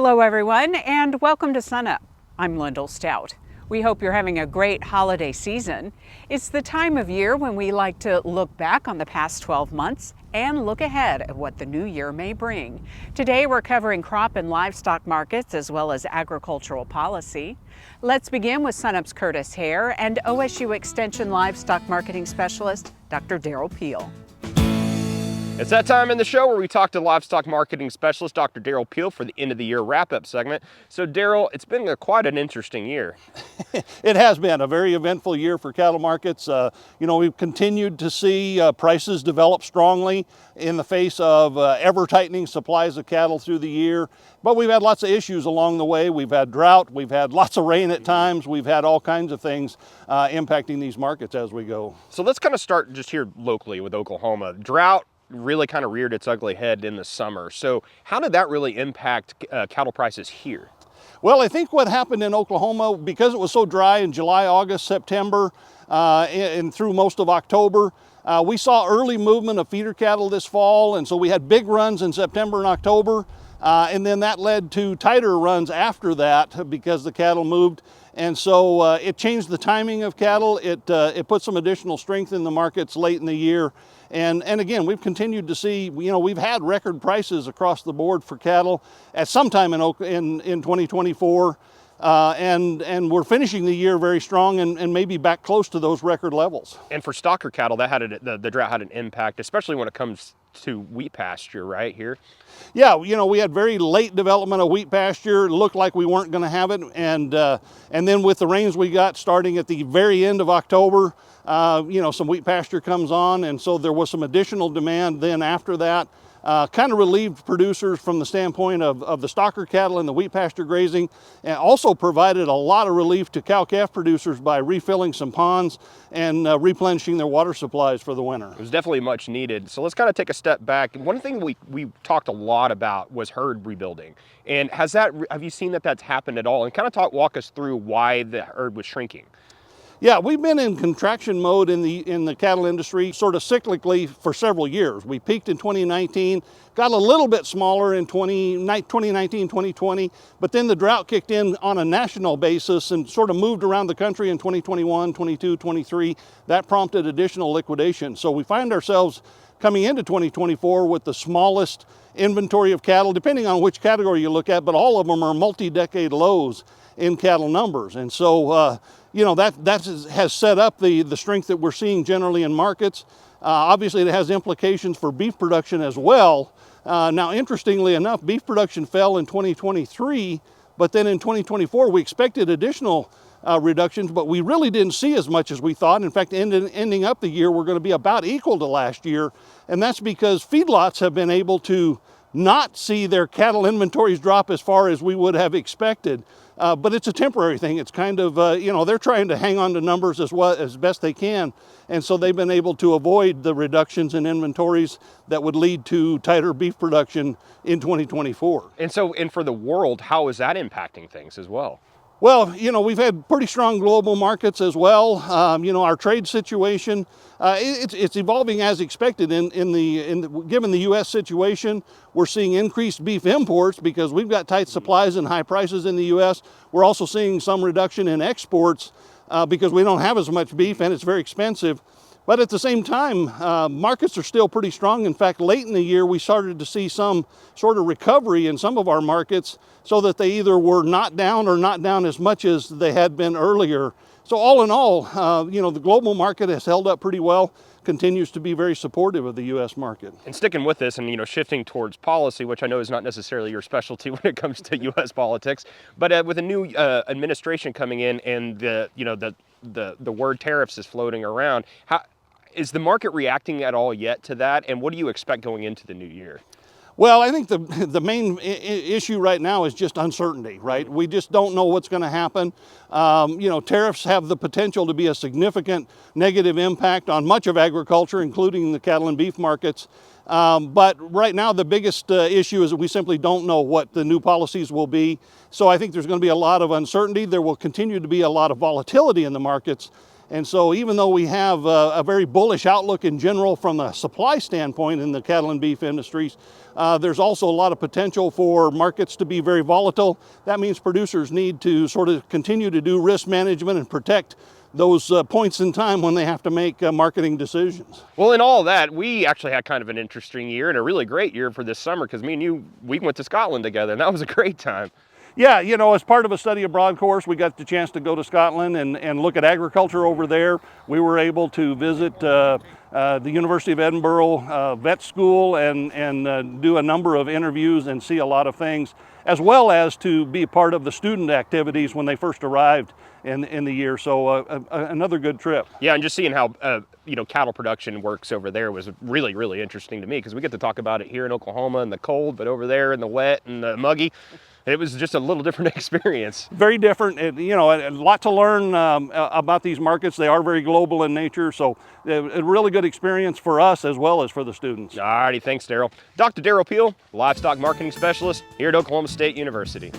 Hello everyone and welcome to SUNUP. I'm Lyndall Stout. We hope you're having a great holiday season. It's the time of year when we like to look back on the past 12 months and look ahead at what the new year may bring. Today we're covering crop and livestock markets as well as agricultural policy. Let's begin with SUNUP's Curtis Hare and OSU Extension Livestock Marketing Specialist, Dr. Derrell Peel. It's that time in the show where we talk to livestock marketing specialist Dr. Derrell Peel for the end of the year wrap-up segment. So Derrell, it's been quite an interesting year. It has been a very eventful year for cattle markets. We've continued to see prices develop strongly in the face of ever-tightening supplies of cattle through the year. But we've had lots of issues along the way. We've had drought, we've had lots of rain at times, we've had all kinds of things impacting these markets as we go. So let's kind of start just here locally with Oklahoma. Drought really kind of reared its ugly head in the summer. So how did that really impact cattle prices here? Well, I think what happened in Oklahoma, because it was so dry in July, August, September, and through most of October, we saw early movement of feeder cattle this fall, and so we had big runs in September and October, and then that led to tighter runs after that because the cattle moved. And so it changed the timing of cattle. It put some additional strength in the markets late in the year. And again, we've continued to see, we've had record prices across the board for cattle at some time in 2024. And we're finishing the year very strong and maybe back close to those record levels. And for stocker cattle, that had the drought had an impact, especially when it comes to wheat pasture right here. Yeah, we had very late development of wheat pasture. It looked like we weren't going to have it, and then with the rains we got starting at the very end of October, some wheat pasture comes on, and so there was some additional demand then after that. Kind of relieved producers from the standpoint of the stocker cattle and the wheat pasture grazing, and also provided a lot of relief to cow-calf producers by refilling some ponds and replenishing their water supplies for the winter. It was definitely much needed. So let's kind of take a step back. One thing we talked a lot about was herd rebuilding. And have you seen that that's happened at all? And kind of walk us through why the herd was shrinking. Yeah, we've been in contraction mode in the cattle industry sort of cyclically for several years. We peaked in 2019, got a little bit smaller in 2019, 2020, but then the drought kicked in on a national basis and sort of moved around the country in 2021, 22, 23. That prompted additional liquidation. So we find ourselves coming into 2024 with the smallest inventory of cattle, depending on which category you look at, but all of them are multi-decade lows in cattle numbers. And so, that has set up the strength that we're seeing generally in markets. Obviously, it has implications for beef production as well. Now, interestingly enough, beef production fell in 2023, but then in 2024, we expected additional reductions, but we really didn't see as much as we thought. In fact, ending up the year, we're going to be about equal to last year, and that's because feedlots have been able to not see their cattle inventories drop as far as we would have expected. But it's a temporary thing. It's kind of, they're trying to hang on to numbers as best they can. And so they've been able to avoid the reductions in inventories that would lead to tighter beef production in 2024. And for the world, how is that impacting things as well? Well, we've had pretty strong global markets as well. Our trade situation, it's evolving as expected. Given the U.S. situation, we're seeing increased beef imports because we've got tight supplies and high prices in the U.S. We're also seeing some reduction in exports because we don't have as much beef and it's very expensive. But at the same time, markets are still pretty strong. In fact, late in the year, we started to see some sort of recovery in some of our markets so that they either were not down or not down as much as they had been earlier. So all in all, the global market has held up pretty well, continues to be very supportive of the U.S. market. And sticking with this and, shifting towards policy, which I know is not necessarily your specialty when it comes to U.S. politics, but with a new administration coming in and the word tariffs is floating around, is the market reacting at all yet to that? And what do you expect going into the new year? Well, I think the main issue right now is just uncertainty, right? We just don't know what's going to happen. Tariffs have the potential to be a significant negative impact on much of agriculture, including the cattle and beef markets. But right now, the biggest issue is that we simply don't know what the new policies will be. So I think there's going to be a lot of uncertainty. There will continue to be a lot of volatility in the markets. And so even though we have a very bullish outlook in general from a supply standpoint in the cattle and beef industries, there's also a lot of potential for markets to be very volatile. That means producers need to sort of continue to do risk management and protect those points in time when they have to make marketing decisions. Well, in all that, we actually had kind of an interesting year and a really great year for this summer, because me and you, we went to Scotland together, and that was a great time. Yeah, you know, as part of a study abroad course, we got the chance to go to Scotland and look at agriculture over there. We were able to visit the University of Edinburgh vet school and do a number of interviews and see a lot of things, as well as to be part of the student activities when they first arrived in the year. So another good trip. Yeah, and just seeing how you know, cattle production works over there was really, really interesting to me, because we get to talk about it here in Oklahoma in the cold, but over there in the wet and the muggy, it was just a little different experience. Very different. You know, a lot to learn about these markets. They are very global in nature, so a really good experience for us as well as for the students. All righty, thanks, Derrell. Dr. Derrell Peel, Livestock Marketing Specialist here at Oklahoma State University.